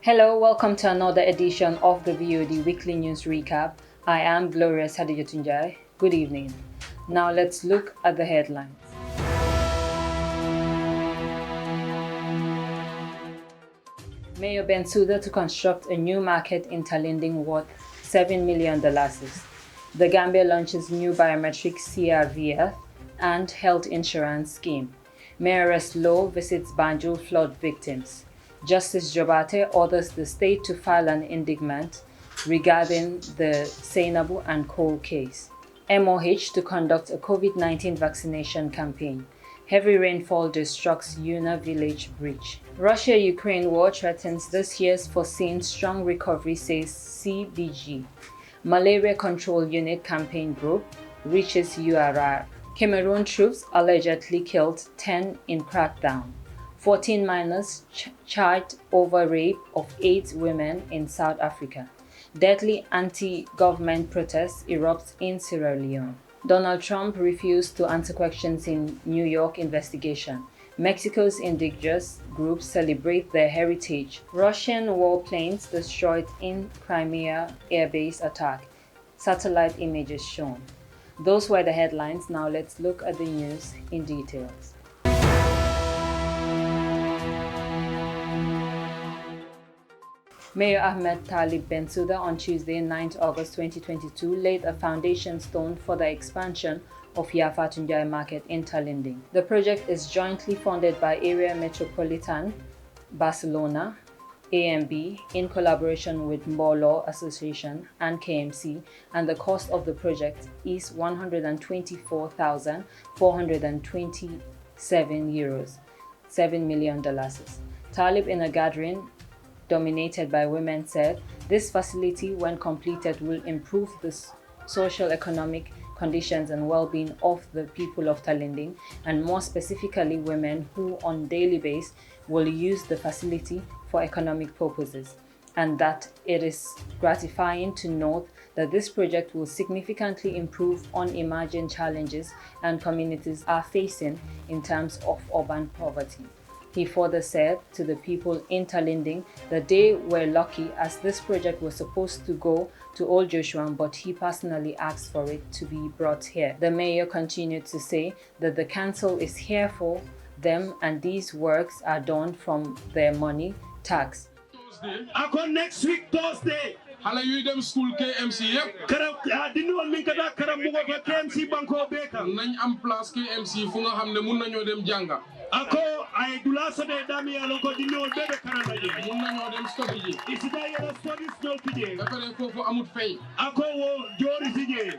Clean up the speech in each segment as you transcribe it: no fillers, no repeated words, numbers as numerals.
Hello, welcome to another edition of the VOD Weekly News Recap. I am Glorious Haddjatou Njie. Good evening. Now let's look at the headlines. Mayor Bensouda to construct a new market in Talinding worth $7 million. The Gambia launches new biometric CRVF and health insurance scheme. Mayoress Lowe visits Banjul flood victims. Justice Jobate orders the state to file an indictment regarding the Seinabu and Cole case. MOH to conduct a COVID-19 vaccination campaign. Heavy rainfall destructs Yuna village bridge. Russia-Ukraine war threatens this year's foreseen strong recovery, says CBG. Malaria Control Unit campaign group reaches URR. Cameroon troops allegedly killed 10 in crackdown. 14 minors charged over rape of 8 women in South Africa. Deadly anti-government protests erupt in Sierra Leone. Donald Trump refused to answer questions in New York investigation. Mexico's indigenous groups celebrate their heritage. Russian warplanes destroyed in Crimea airbase attack. Satellite images shown. Those were the headlines. Now let's look at the news in details. Mayor Ahmed Talib Bensouda on Tuesday, 9th August 2022, laid a foundation stone for the expansion of Yafatunji market in Talinding. The project is jointly funded by Area Metropolitan Barcelona, AMB, in collaboration with Mbolo Association and KMC, and the cost of the project is €124,427, $7 million. Talib, in a gathering dominated by women, said this facility, when completed, will improve the social economic conditions and well-being of the people of Talinding, and more specifically women who on daily basis will use the facility for economic purposes, and that it is gratifying to note that this project will significantly improve on emerging challenges and communities are facing in terms of urban poverty. He further said to the people in Talinding that they were lucky, as this project was supposed to go to Old Joshua, but he personally asked for it to be brought here. The mayor continued to say that the council is here for them and these works are done from their money tax. Next week Thursday. Hala yuy dem school KMC yep. Kara dindi won min kada kara mu ko KMC banko beka. Nañ am place KMC fu nga xamne mën nañu dem janga. Ako ay dula so de dami yalo ko dindi won bebe kara naje. Mën nañu dem study ji. Isida yela studies no pije. Ba pare fofu amut fay. Ako wo jori sije.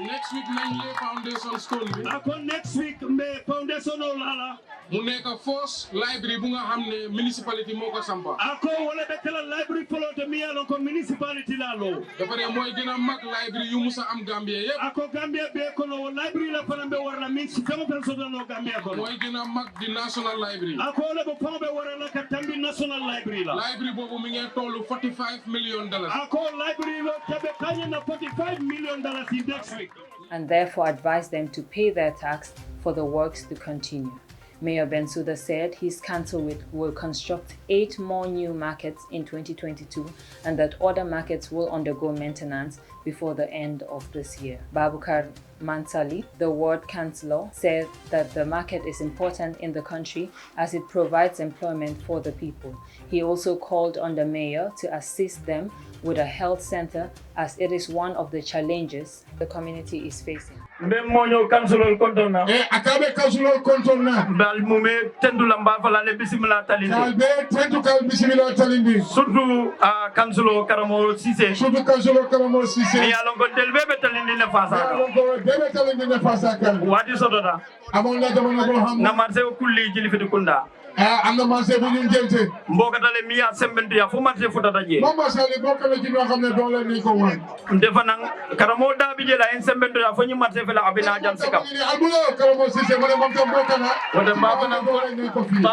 Next week nañ lay foundation stone bi. Ako next week me foundation lala. Mu nekk force library bu nga xamne municipality moko sampa. Ako wala be kala library polo de mi yalo ko municipality la lo. Da pare moy gëna mag library yu musa am Gambia yépp. Ako Gambia be ko no library la fana be warna min ci kama personne no Gambia ko. Moy gëna mag di national library. Ako le bo fama be warna ka tambi national library la. Library bobu mi ngi tollu $45 million. Ako library lo tabe kanya na $45 million in next week. And therefore advised them to pay their tax for the works to continue. Mayor Bensouda said his council will construct 8 more new markets in 2022 and that other markets will undergo maintenance before the end of this year. Babukar Mansali, the ward councillor, said that the market is important in the country as it provides employment for the people. He also called on the mayor to assist them with a health center as it is one of the challenges the community is facing. Akabe councilor kontona. Dal mume tendu lamba fala le bismillah talindi. Dalbe tendu kal bismillah talindi. Surtout councilor Karamo Cissé. Surtout councilor Karamo Cissé. Mi alon ko delbe be talindi ne fasa. Alon ko delbe talindi ne fasa kan. Wadi sododa. Amon la jamana bo ham. Na marché kulli jili fi kunda. Am na marché bu ñu jënté. Mbokatale mi ya sembentu ya fu marché futata je. Mo marché bokale ci ñoo xamne do leen ni ko won. Defa nang Karamo da bi jela en sembentu ya fu ñu marché fi la abina jam sikam. Albulo Karamo Cissé mo mom tam bokana. Wada ba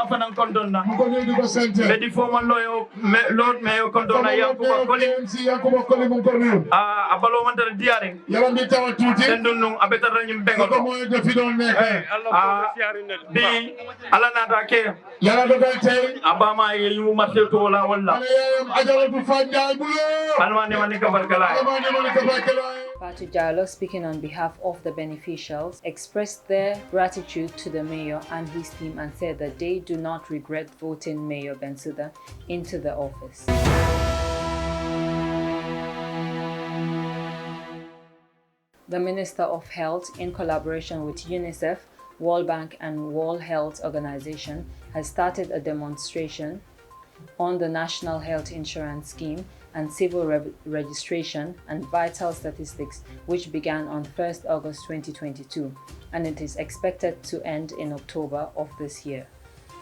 fa kontonna. Ko ne di ko sente. Be di formal loyo lord mayo kontonna ya ko koli. MC ya ko koli mo ko ne. Abalo man tan diare. Yalla mi taw tuti. Tendun nu abeta rañum bengo. Ko mo de fi don nek. Bi ala na ta ke Yàlla dogal tey. Abama yu martel to wala wala. Haddjatou Njie bulo. Almane mani kabarkala. Almane mani kabarkala. Yafatunji Njie, speaking on behalf of the beneficiaries, expressed their gratitude to the mayor and his team and said that they do not regret voting Mayor Bensouda into the office. The Minister of Health, in collaboration with UNICEF, World Bank and World Health Organization, has started a demonstration on the National Health Insurance Scheme and Civil Registration and Vital Statistics, which began on 1st August 2022, and it is expected to end in October of this year.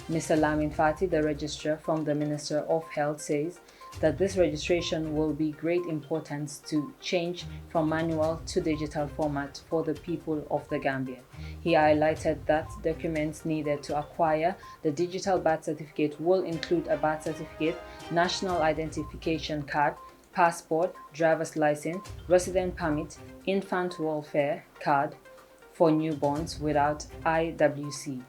Mr. Lamin Fati, the registrar from the Minister of Health, says that this registration will be great importance to change from manual to digital format for the people of the Gambia. He highlighted that documents needed to acquire the digital birth certificate will include a birth certificate, national identification card, passport, driver's license, resident permit, infant welfare card for newborns without IWC,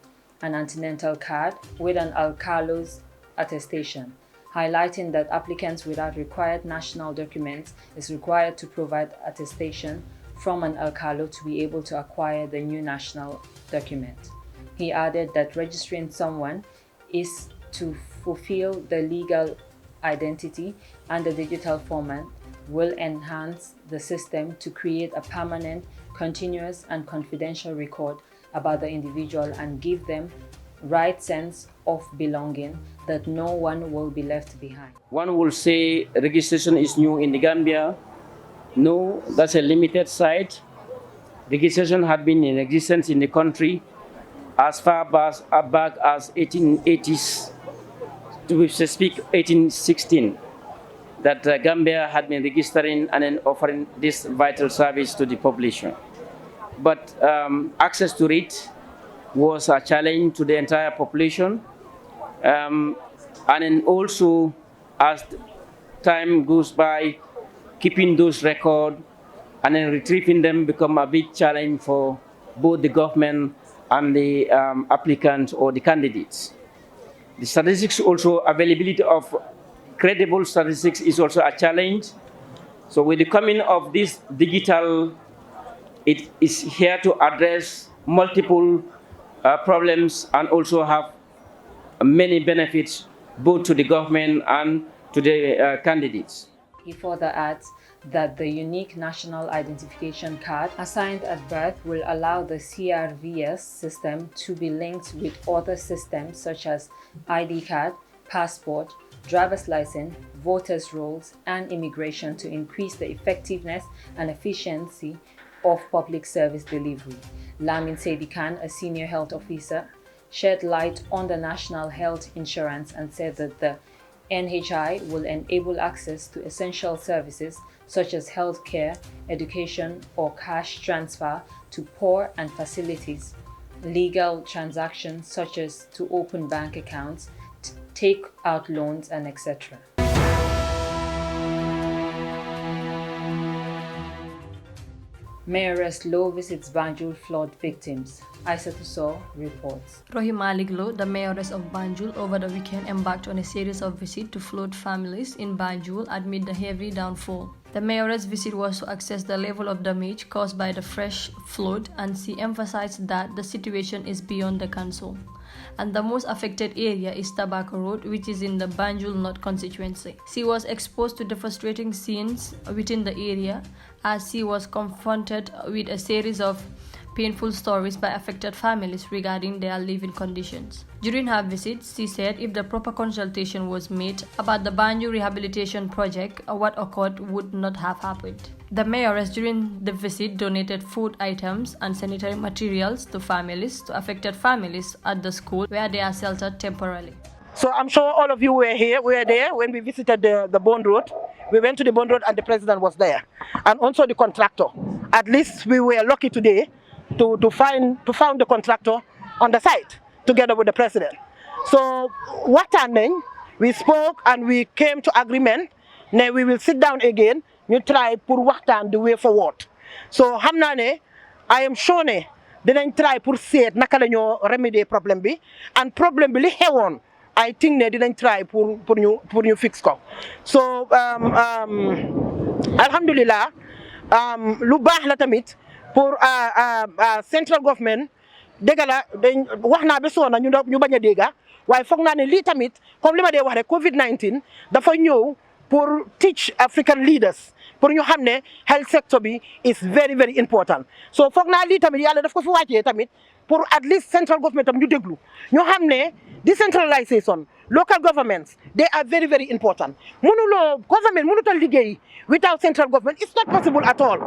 an antenatal card with an Alcalos attestation, highlighting that applicants without required national documents is required to provide attestation from an alcalo to be able to acquire the new national document. He added that registering someone is to fulfill the legal identity, and the digital format will enhance the system to create a permanent, continuous and confidential record about the individual and give them right sense of belonging, that no one will be left behind. One will say registration is new in the Gambia. No, that's a limited site. Registration had been in existence in the country as far back as 1880s, to speak 1816, that Gambia had been registering and then offering this vital service to the population. But access to it was a challenge to the entire population. And then also, as time goes by, keeping those records and then retrieving them become a big challenge for both the government and the applicants or the candidates. The statistics also, availability of credible statistics is also a challenge. So with the coming of this digital, it is here to address multiple problems and also have many benefits both to the government and to the candidates. He further adds that the unique national identification card assigned at birth will allow the CRVS system to be linked with other systems such as ID card, passport, driver's license, voters' rolls, and immigration to increase the effectiveness and efficiency of public service delivery. Lamin Sedi Khan, a senior health officer, shed light on the national health insurance and said that the NHI will enable access to essential services such as healthcare, education, or cash transfer to poor and facilities, legal transactions such as to open bank accounts, take out loans, and etc. Mayoress Lowe visits Banjul flood victims. Haddjatou reports. Malik Lowe, the mayoress of Banjul, over the weekend embarked on a series of visits to flood families in Banjul amid the heavy downfall. The mayoress' visit was to assess the level of damage caused by the fresh flood, and she emphasized that the situation is beyond the council. And the most affected area is Tobacco Road, which is in the Banjul North constituency. She was exposed to devastating scenes within the area as she was confronted with a series of painful stories by affected families regarding their living conditions. During her visit, she said if the proper consultation was made about the Banjul rehabilitation project, what occurred would not have happened. The mayoress during the visit donated food items and sanitary materials to affected families at the school where they are sheltered temporarily. So I'm sure all of you were there when we visited the Bond Road. We went to the Bond Road and the president was there. And also the contractor. At least we were lucky today to find the contractor on the site together with the president. So what happened, we spoke and we came to agreement. Now we will sit down again. You try put work on the way forward. So hamnane, I am sure dinañ try pour seet naka la ñoo remédier problème bi and problème bi li xewoon I think ne dinañ try pour ñu fix ko so alhamdulillah lu baax la tamit pour central government dégg la dañ wax naa ba soona ñu bañ a dégga waaye foog naa ne lii tamit comme li ma dee wax rek Covid-19 dafa ñëw pour teach African leaders pour ñu xam ne health sector bi is very very important so foog naa lii tamit yàlla daf ko fi wàccee tamit pour at least central government tam ñu déglu ñu xam ne decentralization local governments they are very very important government mënut a liggéey without central government it's not possible at all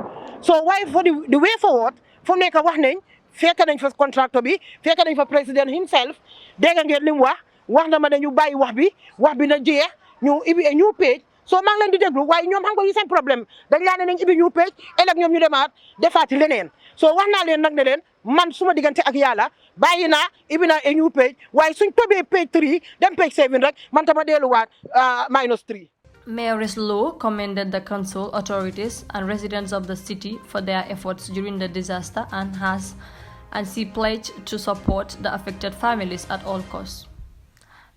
so why for the way forward fu mu nekk wax nañ fekk nañ fa contractor bi fekk nañ fa président himself dégg ngeen li mu wax na ma ne ñu bàyyi wax bi na jeex ñu ibi ñu page so maa ngi leen di déglu waaye ñoom xam nga yi seen problème dañ laa ne nañ ibi ñu page ëllëg ñoom ñu demaat defaati leneen so wax naa leen nag ne leen man suma diggante ak yàlla bàyyi naa ibi naa new page waaye suñ tobee page 3 dem page 7 rek man tama delluwaat -3. Mayoress Lowe commended the council, authorities, and residents of the city for their efforts during the disaster and she pledged to support the affected families at all costs.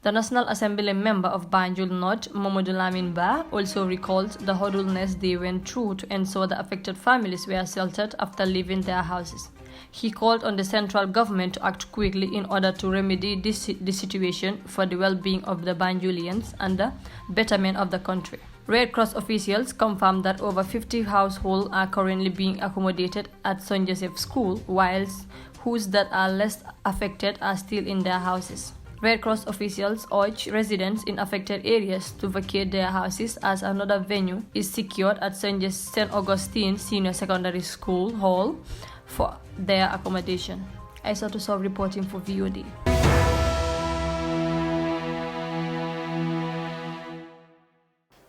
The National Assembly member of Banjul North, Mamadou Lamin Ba, also recalled the hurdleness they went through to ensure the affected families were sheltered after leaving their houses. He called on the central government to act quickly in order to remedy the situation for the well-being of the Banjulians and the betterment of the country. Red Cross officials confirmed that over 50 households are currently being accommodated at St. Joseph's School, whilst those that are less affected are still in their houses. Red Cross officials urge residents in affected areas to vacate their houses as another venue is secured at St. Augustine Senior Secondary School Hall for their accommodation. Haddjatou Njie reporting for VOD.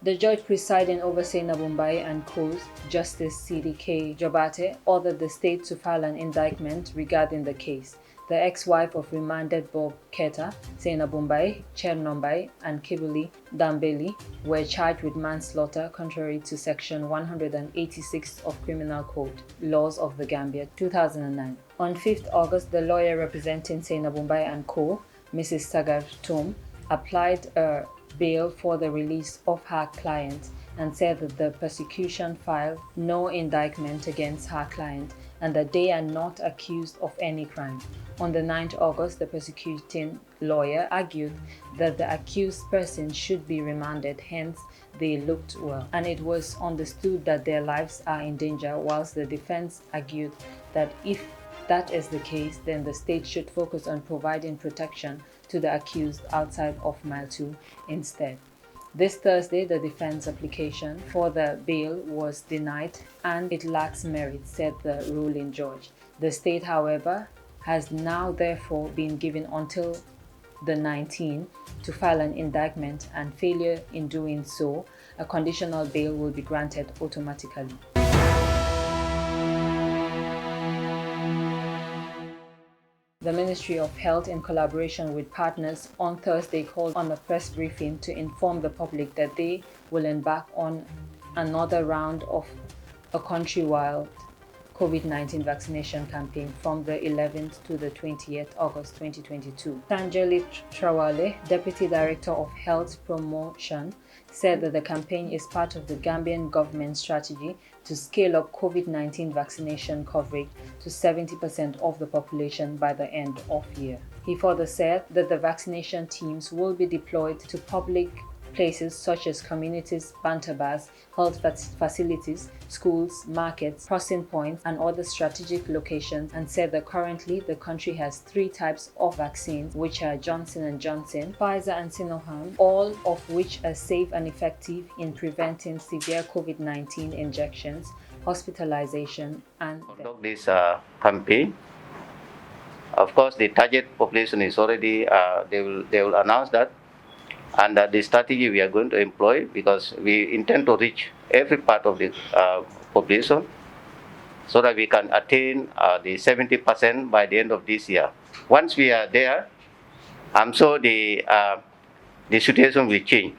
The judge presiding over Senabumbai and Co's, Justice CDK Jobate, ordered the state to file an indictment regarding the case. The ex-wife of remanded Bob Keta, Senabumbai, Chernombai, and Kibuli Dambeli were charged with manslaughter contrary to Section 186 of Criminal Code, Laws of the Gambia, 2009. On 5th August, the lawyer representing Senabumbai and Co., Mrs. Sagar Tum, applied a bail for the release of her client and said that the prosecution filed no indictment against her client and that they are not accused of any crime. On the 9th August, the prosecuting lawyer argued that the accused person should be remanded, hence they looked well, and it was understood that their lives are in danger, whilst the defense argued that if that is the case, then the state should focus on providing protection to the accused outside of Mile 2 instead. This Thursday, the defense application for the bail was denied and it lacks merit, said the ruling judge. The state, however, has now therefore been given until the 19th to file an indictment, and failure in doing so, a conditional bail will be granted automatically. The Ministry of Health, in collaboration with partners, on Thursday called on a press briefing to inform the public that they will embark on another round of a countrywide COVID-19 vaccination campaign from the 11th to the 20th August 2022. Tanjali Trawale, Deputy Director of Health Promotion, said that the campaign is part of the Gambian government strategy to scale up COVID-19 vaccination coverage to 70% of the population by the end of year. He further said that the vaccination teams will be deployed to public places such as communities, banter bars, health facilities, schools, markets, crossing points, and other strategic locations, and said that currently the country has 3 types of vaccines, which are Johnson & Johnson, Pfizer and Sinopharm, all of which are safe and effective in preventing severe COVID-19 injections, hospitalization, and conduct this campaign. Of course, the target population is already, they will announce that. And the strategy we are going to employ, because we intend to reach every part of the population so that we can attain the 70% by the end of this year. Once we are there, I'm sure the situation will change.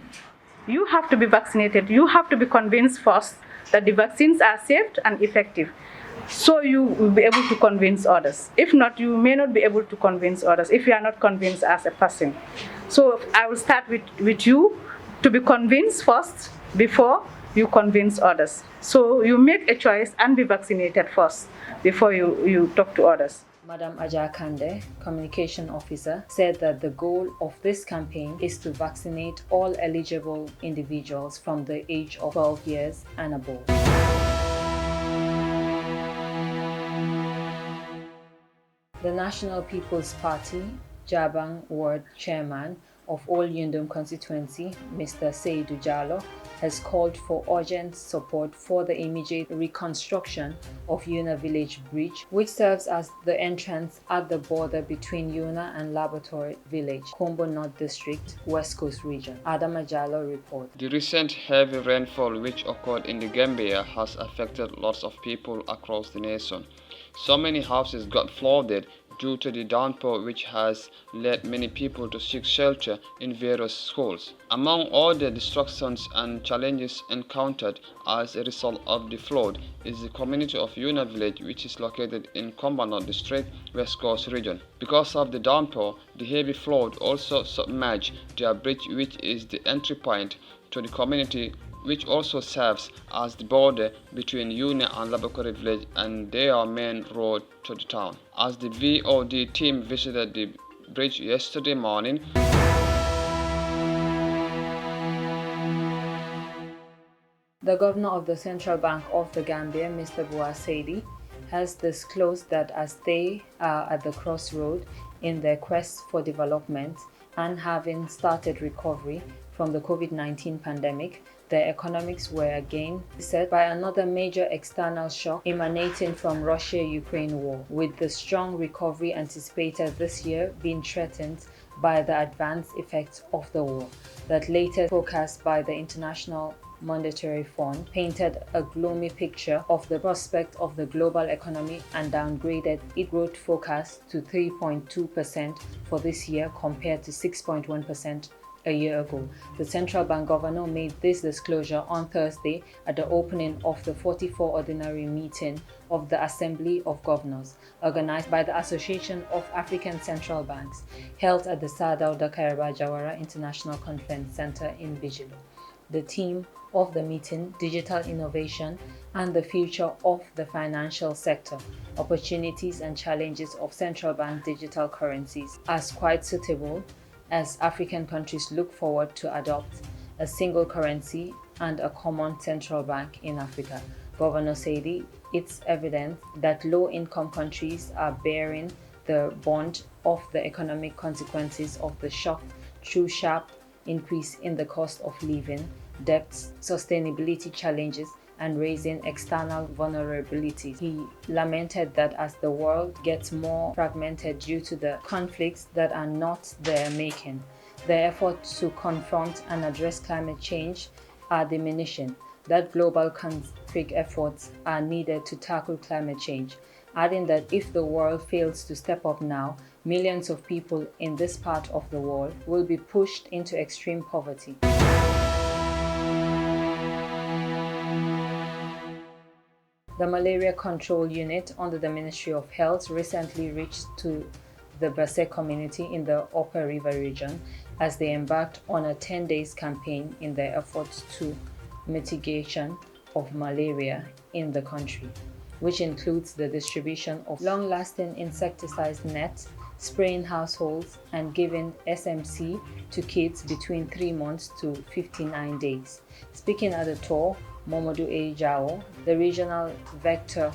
You have to be vaccinated. You have to be convinced first that the vaccines are safe and effective. so you will be able to convince others. If not, you may not be able to convince others if you are not convinced as a person. So I will start with you to be convinced first before you convince others. So you make a choice and be vaccinated first before you talk to others. Madam Haddjatou, communication officer, said that the goal of this campaign is to vaccinate all eligible individuals from the age of 12 years and above. The National People's Party, Jabang Ward Chairman of All Yundum constituency, Mr. Seydou Jallow, has called for urgent support for the immediate reconstruction of Yuna Village Bridge, which serves as the entrance at the border between Yuna and Laboratory Village, Kombo North District, West Coast Region. Adama Jallow reports. The recent heavy rainfall which occurred in the Gambia has affected lots of people across the nation. So many houses got flooded due to the downpour, which has led many people to seek shelter in various schools. Among all the destructions and challenges encountered as a result of the flood is the community of Yuna Village, which is located in Kombo District, West Coast Region. Because of the downpour, the heavy flood also submerged their bridge, which is the entry point to the community, which also serves as the border between Yuna and Laboratory Village and their main road to the town. As the VOD team visited the bridge yesterday morning, the governor of the Central Bank of the Gambia, Mr. Bouassedi, has disclosed that as they are at the crossroad in their quest for development and having started recovery from the COVID-19 pandemic, their economics were again beset by another major external shock emanating from Russia-Ukraine war, with the strong recovery anticipated this year being threatened by the adverse effects of the war. That latest forecast by the International Monetary Fund painted a gloomy picture of the prospect of the global economy and downgraded its growth forecast to 3.2% for this year compared to 6.1% a year ago. The central bank governor made this disclosure on Thursday at the opening of the 44th ordinary meeting of the Assembly of Governors, organized by the Association of African Central Banks, held at the Sadauda Kairaba Jawara International Conference Center in Bijilo. The theme of the meeting, Digital Innovation and the Future of the Financial Sector, Opportunities and Challenges of Central Bank Digital Currencies, as quite suitable as African countries look forward to adopt a single currency and a common central bank in Africa. Governor Seydou, it's evident that low-income countries are bearing the brunt of the economic consequences of the shock through sharp increase in the cost of living, debts, sustainability challenges, and raising external vulnerabilities. He lamented that as the world gets more fragmented due to the conflicts that are not their making, the efforts to confront and address climate change are diminishing, that global conflict efforts are needed to tackle climate change, adding that if the world fails to step up now, millions of people in this part of the world will be pushed into extreme poverty. The Malaria Control Unit under the Ministry of Health recently reached to the Basse community in the Upper River region as they embarked on a 10-day campaign in their efforts to mitigation of malaria in the country, which includes the distribution of long-lasting insecticide nets, spraying households, and giving SMC to kids between 3 months to 59 days. Speaking at the tour, Momodu A. Jao, the Regional Vector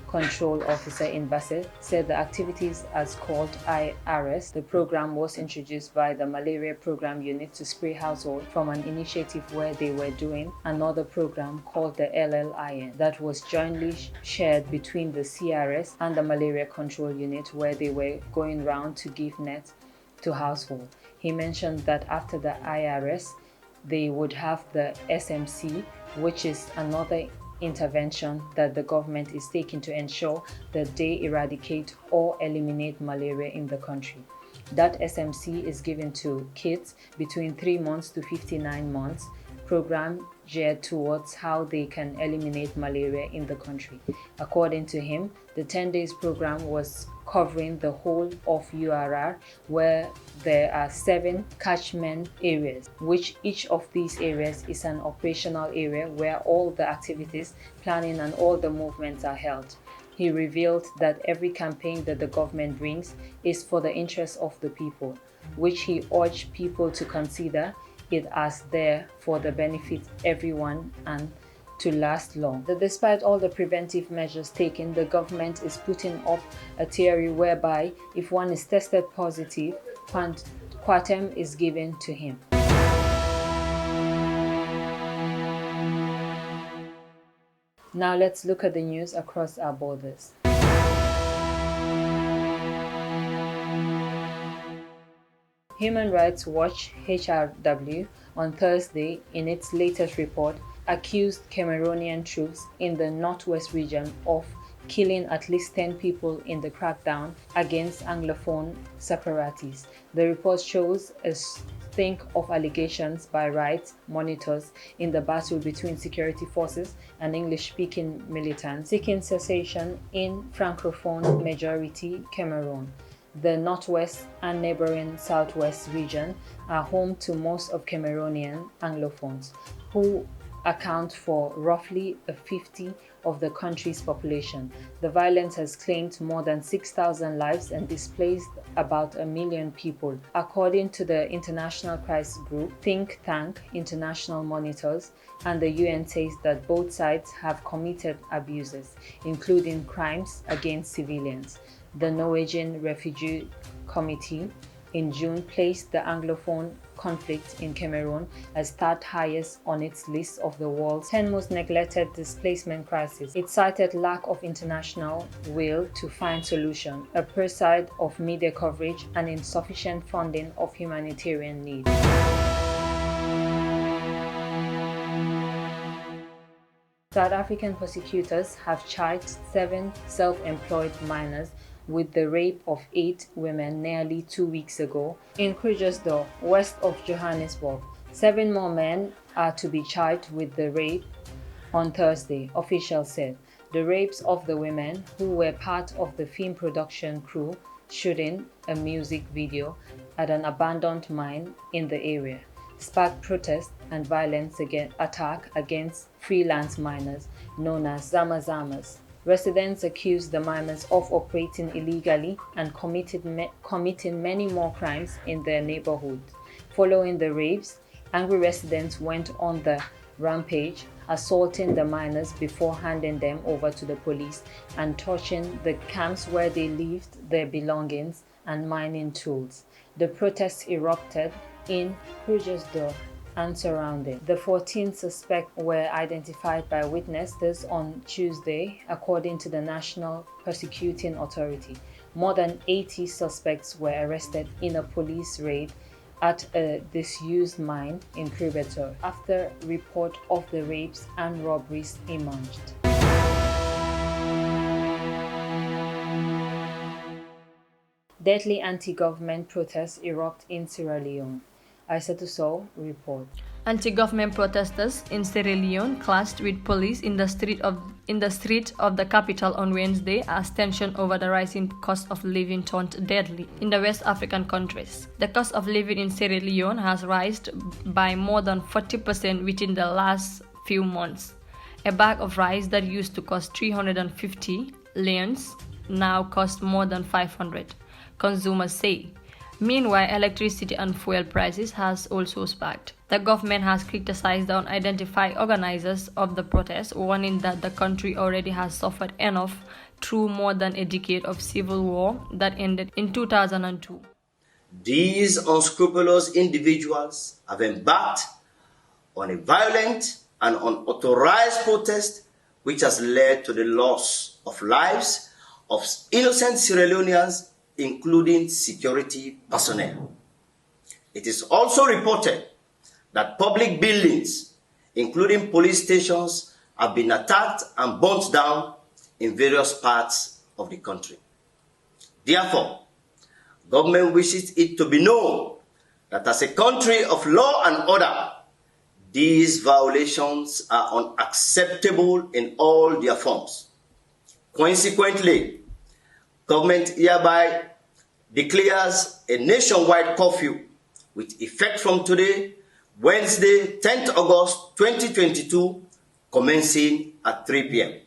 Control Officer in Basse, said the activities as called IRS. The program was introduced by the Malaria Program Unit to spray households from an initiative where they were doing another program called the LLIN that was jointly shared between the CRS and the Malaria Control Unit, where they were going round to give nets to households. He mentioned that after the IRS, they would have the SMC, which is another intervention that the government is taking to ensure that they eradicate or eliminate malaria in the country. That SMC is given to kids between 3 months to 59 months, programmed geared towards how they can eliminate malaria in the country. According to him, the 10 days program was covering the whole of URR, where there are 7 catchment areas, which each of these areas is an operational area where all the activities, planning and all the movements are held. He revealed that every campaign that the government brings is for the interest of the people, which he urged people to consider it as there for the benefit of everyone and to last long. That despite all the preventive measures taken, the government is putting up a theory whereby if one is tested positive, Quatem is given to him. Now let's look at the news across our borders. Human Rights Watch (HRW) on Thursday, in its latest report, accused Cameroonian troops in the northwest region of killing at least 10 people in the crackdown against Anglophone separatists. The report shows a stink of allegations by rights monitors in the battle between security forces and English-speaking militants seeking cessation in Francophone majority Cameroon. The northwest and neighboring southwest region are home to most of Cameroonian Anglophones, who account for roughly a 50% of the country's population. The violence has claimed more than 6,000 lives and displaced about 1 million people. According to the international crisis group think tank International Monitors, and the UN says that both sides have committed abuses, including crimes against civilians. The Norwegian Refugee Committee in June placed the Anglophone conflict in Cameroon as third highest on its list of the world's 10 most neglected displacement crises. It cited lack of international will to find solutions, a poor side of media coverage, and insufficient funding of humanitarian needs. South African prosecutors have charged 7 self-employed miners with the rape of 8 women nearly 2 weeks ago in Krugersdorp, west of Johannesburg. 7 more men are to be charged with the rape on Thursday, officials said. The rapes of the women, who were part of the film production crew shooting a music video at an abandoned mine in the area, sparked protests and violence attack against freelance miners known as Zama-Zamas. Residents accused the miners of operating illegally and committing many more crimes in their neighborhood. Following the rapes, angry residents went on the rampage, assaulting the miners before handing them over to the police and torching the camps where they left their belongings and mining tools. The protests erupted in Krugersdorp and surrounding. The 14 suspects were identified by witnesses on Tuesday, according to the National Prosecuting Authority. More than 80 suspects were arrested in a police raid at a disused mine in Krugersdorp after report of the rapes and robberies emerged. Deadly anti-government protests erupt in Sierra Leone. Yafatunji report. Anti-government protesters in Sierra Leone clashed with police in the street of the capital on Wednesday as tension over the rising cost of living turned deadly in the West African countries. The cost of living in Sierra Leone has risen by more than 40% within the last few months. A bag of rice that used to cost 350 leones now costs more than 500, consumers say. Meanwhile, electricity and fuel prices has also spiked. The government has criticized the unidentified organizers of the protests, warning that the country already has suffered enough through more than a decade of civil war that ended in 2002. These unscrupulous individuals have embarked on a violent and unauthorized protest which has led to the loss of lives of innocent Sierra Leoneans, including security personnel. It is also reported that public buildings, including police stations, have been attacked and burnt down in various parts of the country. Therefore, government wishes it to be known that as a country of law and order, These violations are unacceptable in all their forms. Consequently, government hereby declares a nationwide curfew with effect from today, Wednesday, 10th August 2022, commencing at 3 p.m.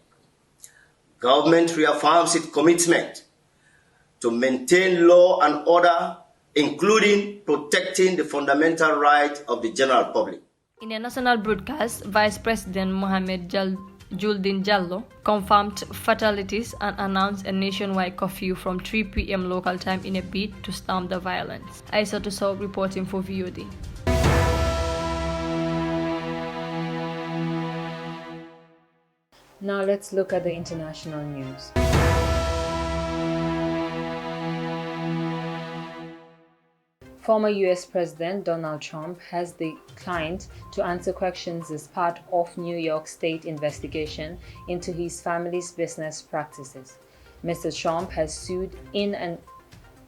Government reaffirms its commitment to maintain law and order, including protecting the fundamental rights of the general public. In a national broadcast, Vice President Mohamed Juldin Jallo confirmed fatalities and announced a nationwide curfew from 3 p.m. local time in a bid to stamp the violence. Haddjatou reporting for VOD. Now let's look at the international news. Former US President Donald Trump has declined to answer questions as part of New York State investigation into his family's business practices. Mr. Trump has sued in an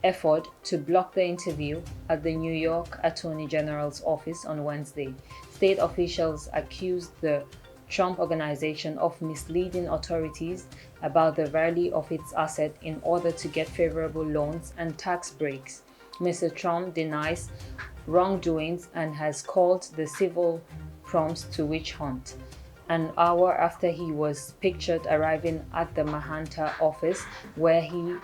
effort to block the interview at the New York Attorney General's office on Wednesday. State officials accused the Trump Organization of misleading authorities about the value of its asset in order to get favorable loans and tax breaks. Mr. Trump denies wrongdoings and has called the civil prompts to witch hunt. An hour after he was pictured arriving at the Manhattan office where he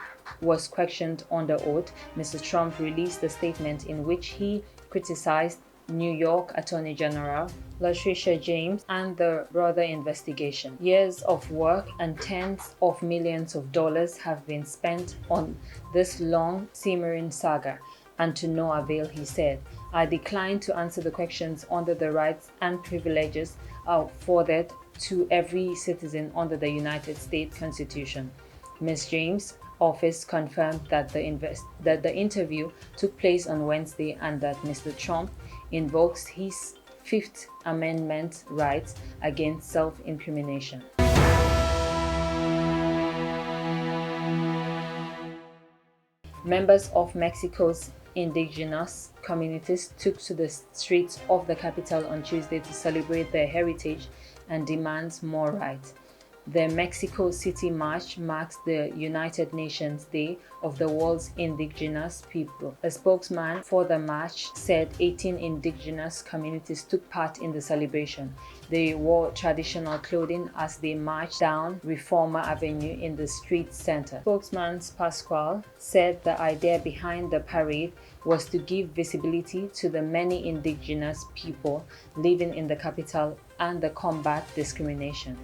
was questioned under oath, Mr. Trump released a statement in which he criticized New York Attorney General Letitia James and the broader investigation. Years of work and tens of millions of dollars have been spent on this long simmering saga, and to no avail, he said. I decline to answer the questions under the rights and privileges afforded to every citizen under the United States Constitution. Ms. James' office confirmed that the interview took place on Wednesday and that Mr. Trump invokes his Fifth Amendment rights against self-incrimination. Members of Mexico's indigenous communities took to the streets of the capital on Tuesday to celebrate their heritage and demand more rights. The Mexico City March marks the United Nations Day of the World's Indigenous People. A spokesman for the march said 18 indigenous communities took part in the celebration. They wore traditional clothing as they marched down Reforma Avenue in the street center. Spokesman Pascual said the idea behind the parade was to give visibility to the many indigenous people living in the capital and the combat discrimination.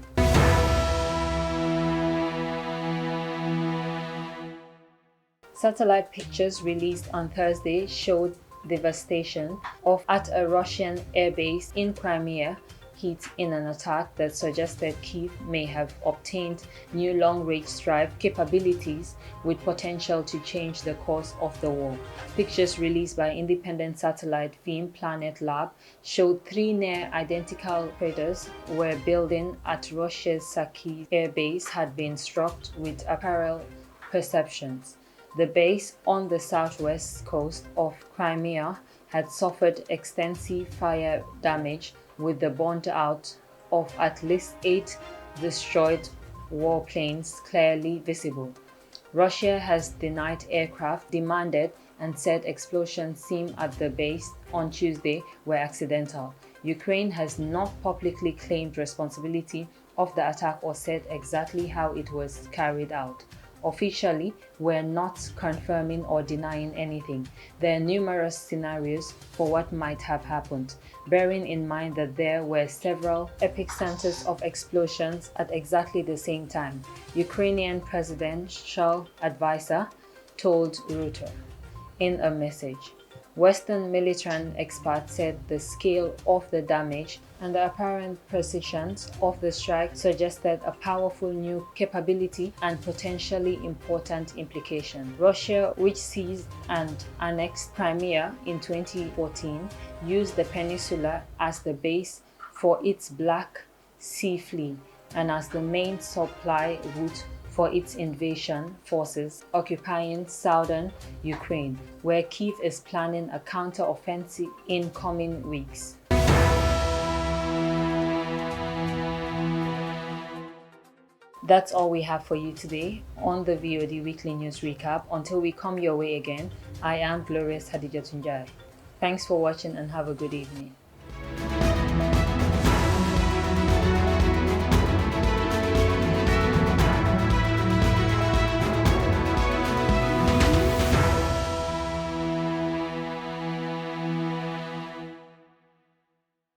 Satellite pictures released on Thursday showed devastation at a Russian airbase in Crimea hit in an attack that suggested Kyiv may have obtained new long-range strike capabilities with potential to change the course of the war. Pictures released by independent satellite firm Planet Lab showed 3 near-identical craters where building at Russia's Saki airbase had been struck with apparel perceptions. The base on the southwest coast of Crimea had suffered extensive fire damage, with the burnt-out of at least 8 destroyed warplanes clearly visible. Russia has denied aircraft demanded and said explosions seen at the base on Tuesday were accidental. Ukraine has not publicly claimed responsibility of the attack or said exactly how it was carried out. Officially, we're not confirming or denying anything. There are numerous scenarios for what might have happened, bearing in mind that there were several epicenters of explosions at exactly the same time, Ukrainian presidential advisor told Reuters in a message. Western military experts said the scale of the damage and the apparent precision of the strike suggested a powerful new capability and potentially important implication. Russia, which seized and annexed Crimea in 2014, used the peninsula as the base for its Black Sea Fleet and as the main supply route for its invasion forces occupying southern Ukraine, where Kyiv is planning a counter-offensive in coming weeks. That's all we have for you today on the VOD Weekly News Recap. Until we come your way again, I am Glorious Haddjatou Njie. Thanks for watching and have a good evening.